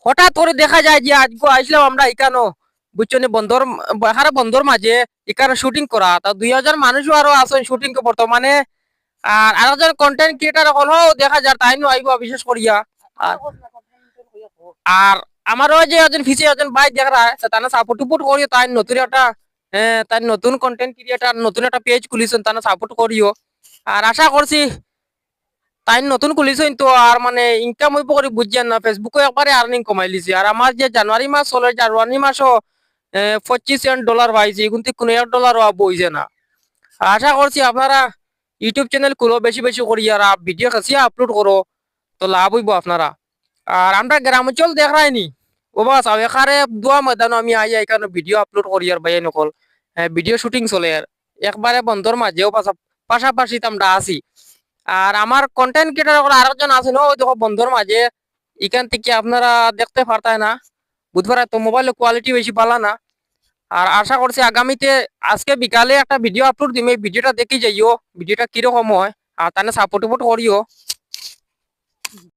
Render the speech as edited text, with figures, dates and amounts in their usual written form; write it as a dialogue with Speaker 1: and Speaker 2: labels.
Speaker 1: হঠাৎ করে দেখা যায় যে আজকে আসলাম আমরা এখানো বুঝছো নি বন্দর এখানে বন্দর মাঝে এখানে শুটিং করা তা 2000 মানুষও আরো আছেন শুটিং বর্তমানে। আর আরেকজন কন্টেন্ট ক্রিয়েটার হলেও দেখা যায় তাই নো আইব বিশেষ করিয়া। আর আর আমারও যে একজন ফিসে একজন ভাই দেখা তারা সাপোর্ট টুপোর্ট করিও তাই নতুন একটা তাই নতুন কন্টেন্ট ক্রিয়েটার নতুন একটা পেজ খুলিছেন তারা সাপোর্ট করিও। আর আশা করছি তাই নতুন খুলিছেন তো আর মানে ইনকাম হইব করে বুঝছেন না ফেসবুকে একবারে আর্নিং কমাই লিছি। আর আমার যে জানুয়ারি মাস হলো জানুয়ারি মাসও $25 পাইছি কিন্তু কোনো $1 বইছে না। আশা করছি আপনারা ইউটিউব চ্যানেল খুলো বেশি বেশি করি আর ভিডিও খাসিয়া আপলোড করো তো লাভ হইব আপনারা। আর আমরা গ্রাম অঞ্চল দেখাইনি ও বাস এখানে দোয়া ময়দান আমি আই এখানে ভিডিও আপলোড করি আর ভাই নকল ভিডিও শুটিং চলে আর একবারে বন্ধর মাঝেও পাশাপাশি আমরা আছি। আর আমার কন্টেন্ট ক্রিয়েটার আরেকজন আছেন ওই দেখো বন্ধর মাঝে এখান থেকে আপনারা দেখতে পারতায় না বুধবার তো মোবাইলের কোয়ালিটি বেশি ভালো না। আর আশা করছি আগামীতে আজকে বিকালে একটা ভিডিও আপলোড দিম এই ভিডিওটা দেখি যাইও ভিডিওটা কিরকম হয় আর তাহলে সাপোর্ট করিও।